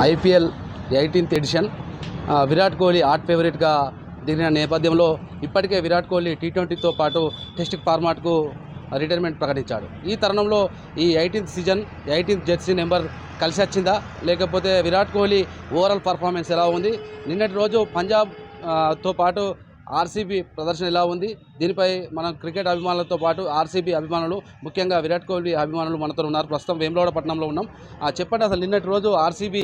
IPL 18th edition Virat Kohli hot ఫేవరెట్గా దిగిన నేపథ్యంలో ఇప్పటికే విరాట్ కోహ్లీ T20తో పాటు టెస్ట్ ఫార్మాట్కు రిటైర్మెంట్ ప్రకటించాడు. ఈ తరుణంలో ఈ 18th season 18th Jersey number కలిసి వచ్చిందా, లేకపోతే విరాట్ కోహ్లీ ఓవరాల్ పర్ఫార్మెన్స్ ఎలా ఉంది, నిన్నటి రోజు పంజాబ్తో పాటు ఆర్సీబీ ప్రదర్శన ఎలా ఉంది, దీనిపై మనం క్రికెట్ అభిమానులతో పాటు ఆర్సీబీ అభిమానులు, ముఖ్యంగా విరాట్ కోహ్లీ అభిమానులు మనతో ఉన్నారు. ప్రస్తుతం వేములవాడపట్నంలో ఉన్నాం. చెప్పండి, అసలు నిన్నటి రోజు ఆర్సీబీ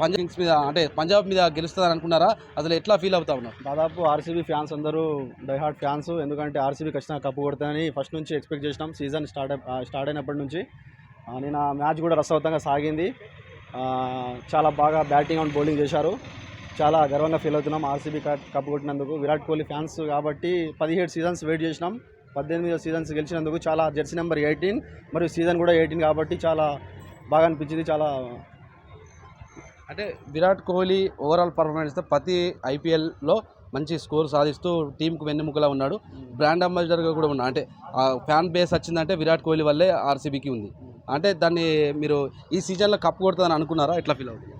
పంజాబ్ కింగ్స్ మీద అంటే పంజాబ్ మీద గెలుస్తుందని అనుకున్నారా? అసలు ఎట్లా ఫీల్ అవుతా ఉన్నారు? దాదాపు ఆర్సీబీ ఫ్యాన్స్ అందరూ డైహార్డ్ ఫ్యాన్స్. ఎందుకంటే ఆర్సీబీ ఖచ్చితంగా కప్పు కొడతానని ఫస్ట్ నుంచి ఎక్స్పెక్ట్ చేసినాం. సీజన్ స్టార్ట్ అయినప్పటి నుంచి నిన్న మ్యాచ్ కూడా రసవత్తంగా సాగింది. చాలా బాగా బ్యాటింగ్ అండ్ బౌలింగ్ చేశారు. చాలా గర్వంగా ఫీల్ అవుతున్నాం ఆర్సీబీ కప్పు కొట్టినందుకు. విరాట్ కోహ్లీ ఫ్యాన్స్ కాబట్టి 17 సీజన్స్ వెయిట్ చేసినాం. 18వ సీజన్స్ గెలిచినందుకు చాలా జెర్సీ నెంబర్ 18 మరియు సీజన్ కూడా 18 కాబట్టి చాలా బాగా అనిపించింది. చాలా అంటే విరాట్ కోహ్లీ ఓవరాల్ పర్ఫార్మెన్స్తో ప్రతి ఐపీఎల్లో మంచి స్కోర్ సాధిస్తూ టీంకు వెన్నెముకలా ఉన్నాడు. బ్రాండ్ అంబాసిడర్గా కూడా ఉన్నాడు. అంటే ఫ్యాన్ బేస్ వచ్చిందంటే విరాట్ కోహ్లీ వల్లే ఆర్సీబీకి ఉంది. అంటే దాన్ని మీరు ఈ సీజన్లో కప్పు కొడతామని అనుకున్నారా? ఎట్లా ఫీల్ అవుతుంది?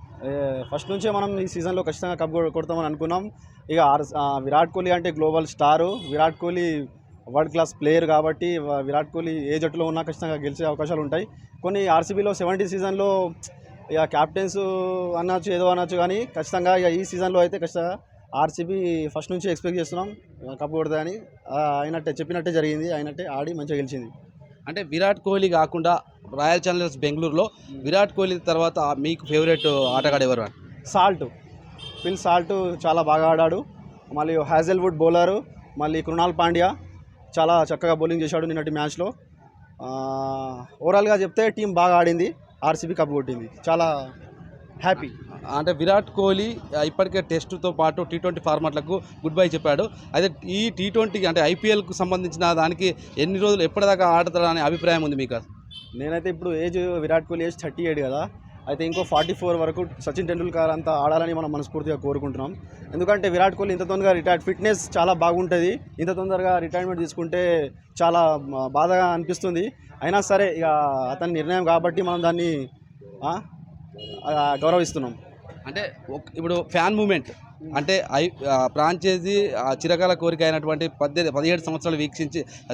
ఫస్ట్ నుంచే మనం ఈ సీజన్లో ఖచ్చితంగా కప్పు కొడతామని అనుకున్నాం. ఇక విరాట్ కోహ్లీ అంటే global star. Virat Kohli world class player కాబట్టి విరాట్ కోహ్లీ ఏ జట్టులో ఉన్నా ఖచ్చితంగా గెలిచే అవకాశాలు ఉంటాయి. కొన్ని ఆర్సీబీలో 70 సీజన్లో ఇక క్యాప్టెన్స్ అనొచ్చు, ఏదో అనొచ్చు, కానీ ఖచ్చితంగా ఇక ఈ సీజన్లో అయితే ఖచ్చితంగా ఆర్సీబీ ఫస్ట్ నుంచి ఎక్స్పెక్ట్ చేస్తున్నాం కప్పు కొడతాయని. అయినట్టే చెప్పినట్టే జరిగింది, అయినట్టే ఆడి మంచిగా గెలిచింది. అంటే విరాట్ కోహ్లీ కాకుండా రాయల్ ఛాలెంజర్స్ బెంగళూరులో విరాట్ కోహ్లీ తర్వాత మీకు ఫేవరెట్ ఆటగాడు ఎవరు? ఫిల్ సాల్ట్ చాలా బాగా ఆడాడు. మళ్ళీ హ్యాజెల్వుడ్ బౌలరు, మళ్ళీ కృణాల్ పాండ్యా చాలా చక్కగా బౌలింగ్ చేశాడు నిన్నటి మ్యాచ్లో. ఓవరాల్గా చెప్తే టీం బాగా ఆడింది, ఆర్సీబీ కప్పు కొట్టింది. చాలా హ్యాపీ. అంటే విరాట్ కోహ్లీ ఇప్పటికే టెస్టుతో పాటు T20 ఫార్మాట్లకు గుడ్ బై చెప్పాడు. అయితే ఈ T20 అంటే ఐపీఎల్కు సంబంధించిన దానికి ఎన్ని రోజులు ఎప్పటిదాకా ఆడతాడనే అభిప్రాయం ఉంది మీకు? నేనైతే ఇప్పుడు ఏజ్ విరాట్ కోహ్లీ ఏజ్ 38 కదా, అయితే ఇంకో 44 వరకు సచిన్ టెండూల్కర్ అంతా ఆడాలని మనం మనస్ఫూర్తిగా కోరుకుంటున్నాం. ఎందుకంటే విరాట్ కోహ్లీ ఇంత తొందరగా ఫిట్నెస్ చాలా బాగుంటుంది. ఇంత తొందరగా రిటైర్మెంట్ తీసుకుంటే చాలా బాధగా అనిపిస్తుంది. అయినా సరే ఇక అతని నిర్ణయం కాబట్టి మనం దాన్ని గౌరవిస్తున్నాం. అంటే ఇప్పుడు ఫ్యాన్ మూమెంట్ అంటే ఫ్రాంచైజీ చిరకాల కోరిక అయినటువంటి 17 సంవత్సరాలు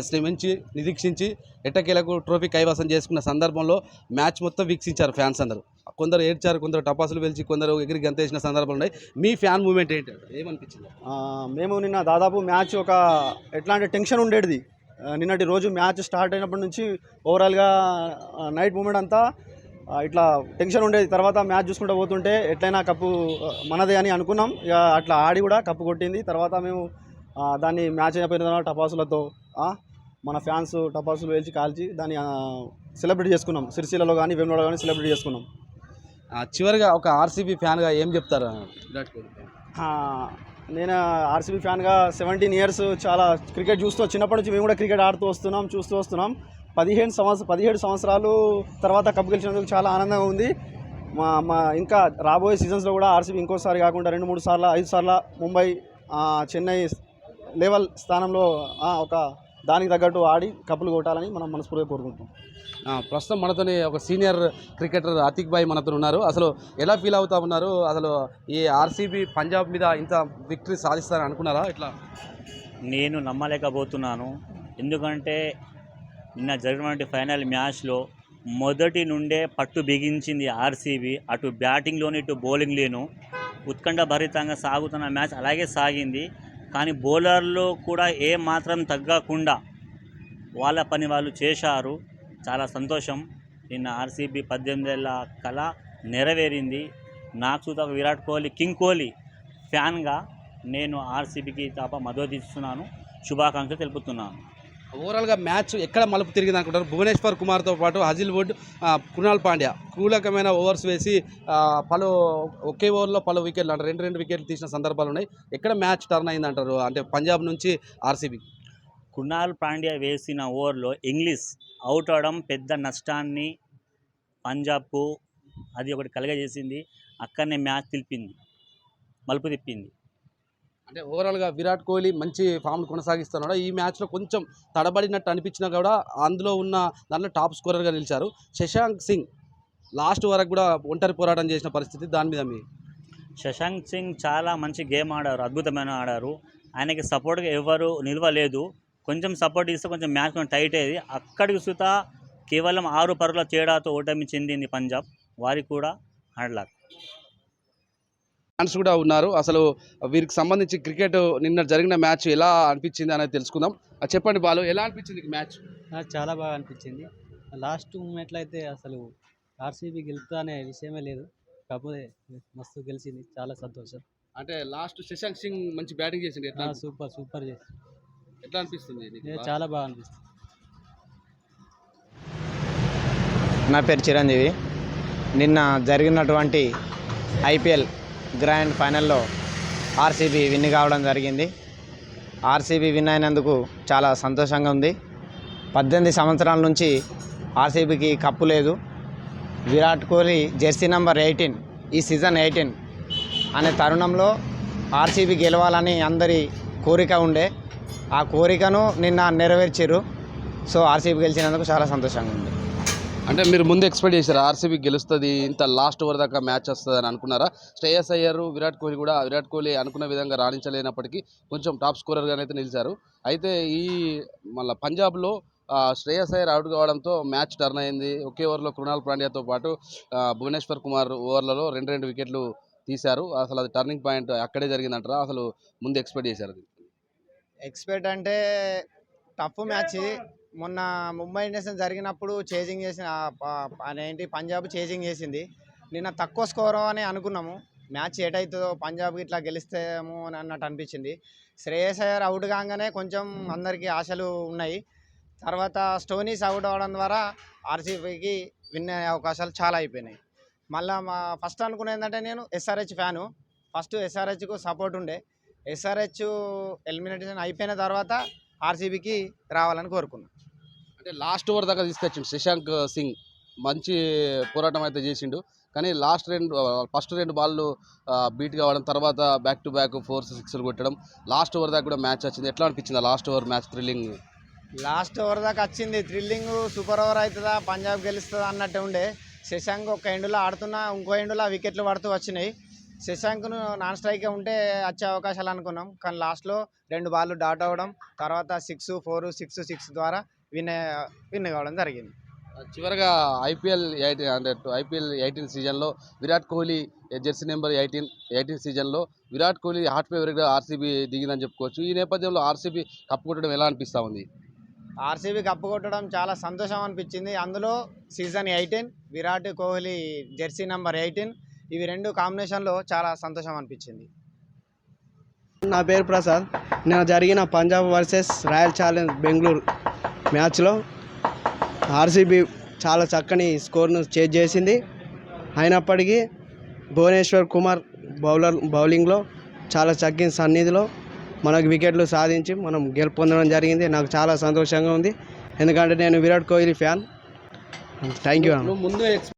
శ్రమించి నిరీక్షించి ఎట్టకేలకు ట్రోఫీ కైవసం చేసుకున్న సందర్భంలో మ్యాచ్ మొత్తం వీక్షించారు ఫ్యాన్స్ అందరూ. కొందరు ఏడ్చారు, కొందరు టపాసులు వెలిచి, కొందరు ఎగిరి గంతేసిన సందర్భాలు ఉన్నాయి. మీ ఫ్యాన్ మూమెంట్ ఏంటి, ఏమనిపించింది? మేము నిన్న దాదాపు మ్యాచ్ ఒక ఎట్లాంటి టెన్షన్ ఉండేది. నిన్నటి రోజు మ్యాచ్ స్టార్ట్ అయినప్పటి నుంచి ఓవరాల్గా నైట్ మూమెంట్ అంతా ఇట్లా టెన్షన్ ఉండేది. తర్వాత మ్యాచ్ చూసుకుంటూ పోతుంటే ఎట్లయినా కప్పు మనదే అని అనుకున్నాం. ఇక అట్లా ఆడి కూడా కప్పు కొట్టింది. తర్వాత మేము దాన్ని మ్యాచ్ అయిపోయిన తర్వాత టపాసులతో మన ఫ్యాన్స్ టపాసులు వేల్చి కాల్చి దాన్ని సెలబ్రేట్ చేసుకున్నాం. సిరిసిల్లలో కానీ వేములవాడలో కానీ సెలబ్రేట్ చేసుకున్నాం. చివరిగా ఒక ఆర్సీబీ ఫ్యాన్గా ఏం చెప్తారు విరాట్ కోహ్లీ? నేను ఆర్సీబీ ఫ్యాన్గా 17 ఇయర్స్ చాలా క్రికెట్ చిన్నప్పటి నుంచి మేము కూడా క్రికెట్ చూస్తూ వస్తున్నాం. 17 సంవత్సరాలు తర్వాత కప్పు గెలిచినందుకు చాలా ఆనందంగా ఉంది. ఇంకా రాబోయే సీజన్స్లో కూడా ఆర్సీబీ ఇంకోసారి కాకుండా 2-3 సార్లు 5 సార్లు ముంబై, చెన్నై లెవెల్ స్థానంలో ఒక దానికి తగ్గట్టు ఆడి కప్పులు కొట్టాలని మనం మనస్ఫూర్తిగా కోరుకుంటున్నాం. ప్రస్తుతం మనతోని ఒక సీనియర్ క్రికెటర్ అతిక్ భాయ్ మనతో ఉన్నారు. అసలు ఎలా ఫీల్ అవుతా ఉన్నారు? అసలు ఈ ఆర్సీబీ పంజాబ్ మీద ఇంత విక్టరీ సాధిస్తారని అనుకున్నారా? ఇట్లా నేను నమ్మలేకపోతున్నాను. ఎందుకంటే నిన్న జరిగినటువంటి ఫైనల్ మ్యాచ్లో మొదటి నుండే పట్టు బిగించింది ఆర్సీబీ. అటు బ్యాటింగ్లోని ఇటు బౌలింగ్లోను ఉత్కంఠభరితంగా సాగుతున్న మ్యాచ్ అలాగే సాగింది. కానీ బౌలర్లు కూడా ఏ మాత్రం తగ్గకుండా వాళ్ళ పని వాళ్ళు చేశారు. చాలా సంతోషం. నిన్న ఆర్సీబీ 18 ఏళ్ళ కళ నెరవేరింది. నాకు చూత విరాట్ కోహ్లీ, కింగ్ కోహ్లీ ఫ్యాన్గా నేను ఆర్సీబీకి మద్దతు ఇస్తున్నాను, శుభాకాంక్షలు తెలుపుతున్నాను. ఓవరాల్గా మ్యాచ్ ఎక్కడ మలుపు తిరిగింది అనుకుంటారు? భువనేశ్వర్ కుమార్తో పాటు హ్యాజెల్వుడ్, కృణాల్ పాండ్యా కీలకమైన ఓవర్స్ వేసి ఒకే ఓవర్లో పలు వికెట్లు అంటే 2 వికెట్లు తీసిన సందర్భాలు ఉన్నాయి. ఎక్కడ మ్యాచ్ టర్న్ అయింది అంటారు అంటే పంజాబ్ నుంచి ఆర్సీబీ? కృణాల్ పాండ్యా వేసిన ఓవర్లో ఇంగ్లీష్ అవుట్ అవడం పెద్ద నష్టాన్ని పంజాబ్కు అది ఒకటి కలగజేసింది. అక్కడనే మ్యాచ్ మలుపు తిప్పింది. అంటే ఓవరాల్గా విరాట్ కోహ్లీ మంచి ఫామ్ను కొనసాగిస్తున్నాడు. ఈ మ్యాచ్లో కొంచెం తడబడినట్టు అనిపించినా కూడా దాంట్లో టాప్ స్కోరర్గా నిలిచారు. శశాంక్ సింగ్ లాస్ట్ వరకు కూడా ఒంటరి పోరాటం చేసిన పరిస్థితి, దాని మీద మీ శశాంక్ సింగ్ చాలా మంచి గేమ్ ఆడారు, అద్భుతమైన ఆడారు. ఆయనకి సపోర్ట్గా ఎవరు నిలవలేదు. కొంచెం సపోర్ట్ ఇస్తే కొంచెం మ్యాచ్ కొంచెం టైట్ అయ్యేది. అక్కడికి సుతా కేవలం 6 పరుగుల తేడాతో ఓటమి చెందింది పంజాబ్. వారికి కూడా హార్డ్ లక్. ఫ్యాన్స్ కూడా ఉన్నారు. అసలు వీరికి సంబంధించి క్రికెట్ నిన్న జరిగిన మ్యాచ్ ఎలా అనిపించింది అనేది తెలుసుకుందాం. చెప్పండి బాలు, ఎలా అనిపించింది మ్యాచ్? నాకు చాలా బాగా అనిపించింది. లాస్ట్ మూమెంట్లో అయితే అసలు ఆర్సీబీ గెలుతా అనే విషయమే లేదు, కాకపోతే మస్తు గెలిచింది, చాలా సంతోషం. అంటే లాస్ట్ శశాంక్ సింగ్ మంచి బ్యాటింగ్ చేసింది, సూపర్ చేసి ఎట్లా అనిపిస్తుంది నీకు? చాలా బాగా అనిపిస్తుంది. నా పేరు చిరంజీవి. నిన్న జరిగినటువంటి ఐపీఎల్ గ్రాండ్ ఫైనల్లో ఆర్సీబీ విన్ కావడం జరిగింది. ఆర్సీబీ విన్ అయినందుకు చాలా సంతోషంగా ఉంది. 18 సంవత్సరాల నుంచి ఆర్సీబీకి కప్పు లేదు. విరాట్ కోహ్లీ జెర్సీ నెంబర్ 18 ఈ సీజన్ 18 అనే తరుణంలో ఆర్సీబీ గెలవాలని అందరి కోరిక ఉండే, ఆ కోరికను నిన్న నెరవేర్చారు. సో ఆర్సీబీ గెలిచినందుకు చాలా సంతోషంగా ఉంది. అంటే మీరు ముందు ఎక్స్పెక్ట్ చేశారు ఆర్సీబీ గెలుస్తుంది, ఇంత లాస్ట్ ఓవర్ దాకా మ్యాచ్ వస్తుంది అని అనుకున్నారా? శ్రేయస్ అయ్యర్, విరాట్ కోహ్లీ అనుకున్న విధంగా రాణించలేనప్పటికీ కొంచెం టాప్ స్కోరర్గానే అయితే నిలిచారు. అయితే ఈ మళ్ళీ పంజాబ్లో శ్రేయస్ అయ్యర్ అవుట్ కావడంతో మ్యాచ్ టర్న్ అయింది. ఒకే ఓవర్లో కృణాల్ పాండ్యాతో పాటు భువనేశ్వర్ కుమార్ ఓవర్లలో 2 వికెట్లు తీశారు. అసలు అది టర్నింగ్ పాయింట్ అక్కడే జరిగిందంటారా? అసలు ముందు ఎక్స్పెక్ట్ చేశారు? ఎక్స్పెక్ట్ అంటే టఫ్ మ్యాచ్. మొన్న ముంబై ఇండియన్స్ జరిగినప్పుడు చేజింగ్ చేసిన అదేంటి పంజాబ్ చేజింగ్ చేసింది. నిన్న తక్కువ స్కోర్ అని అనుకున్నాము. మ్యాచ్ ఏటవుతుందో పంజాబ్ ఇట్లా గెలిస్తేమో అని అన్నట్టు అనిపించింది. శ్రేయస్ అయ్యర్ అవుట్ కాగానే కొంచెం అందరికీ ఆశలు ఉన్నాయి. తర్వాత స్టోనీస్ అవుట్ అవ్వడం ద్వారా ఆర్సీబీకి విన్ అయ్యే అవకాశాలు చాలా అయిపోయినాయి. మళ్ళీ ఫస్ట్ అనుకునేది ఏంటంటే, నేను ఎస్ఆర్హెచ్ ఫ్యాను. ఫస్ట్ ఎస్ఆర్హెచ్కు సపోర్ట్ ఉండే. ఎస్ఆర్హెచ్ ఎలిమినేషన్ అయిపోయిన తర్వాత ఆర్సీబీకి రావాలని కోరుకున్నాను. అంటే లాస్ట్ ఓవర్ దాకా తీసుకొచ్చిండు శశాంక్ సింగ్, మంచి పోరాటం అయితే చేసిండు. కానీ ఫస్ట్ 2 బాళ్ళు బీట్ కావడం, తర్వాత బ్యాక్ టు బ్యాక్ 4 6లు కొట్టడం, లాస్ట్ ఓవర్ దాకా కూడా మ్యాచ్ వచ్చింది. ఎట్లా అనిపించింది last over match thrilling? Last over దాకా వచ్చింది థ్రిల్లింగ్. సూపర్ ఓవర్ అవుతుందా, పంజాబ్ గెలుస్తుందా అన్నట్టు ఉండే. శశాంక్ ఒక ఎండులో ఆడుతున్నా, ఇంకో ఎండులో వికెట్లు పడుతూ వచ్చినాయి. శశాంక్ను నాన్ స్ట్రైకే ఉంటే వచ్చే అవకాశాలు అనుకున్నాం, కానీ లాస్ట్లో 2 బాళ్ళు డాట్ అవ్వడం, తర్వాత 6 4 6 6 ద్వారా విన్ కావడం జరిగింది. చివరగా ఐపీఎల్ 18 సీజన్లో విరాట్ కోహ్లీ జెర్సీ నెంబర్ 18 సీజన్లో విరాట్ కోహ్లీ హాట్ ఫేవరెట్గా ఆర్సీబీ దిగిందని చెప్పుకోవచ్చు. ఈ నేపథ్యంలో ఆర్సీబీ కప్పు కొట్టడం ఎలా అనిపిస్తూ ఉంది? ఆర్సీబీ కప్పు కొట్టడం చాలా సంతోషం అనిపించింది. అందులో season 18 Virat Kohli Jersey number 18 ఇవి 2 కాంబినేషన్లో చాలా సంతోషం అనిపించింది. నా పేరు ప్రసాద్. నేను జరిగిన Punjab versus royal challenge Bengaluru మ్యాచ్లో ఆర్సీబీ చాలా చక్కని స్కోర్ను చేజ్ చేసింది. అయినప్పటికీ భువనేశ్వర్ కుమార్ బౌలింగ్లో చాలా చక్కని సన్నిధిలో మనకు వికెట్లు సాధించి మనం గెలుపొందడం జరిగింది. నాకు చాలా సంతోషంగా ఉంది, ఎందుకంటే నేను Virat Kohli fan. Thank you. ముందు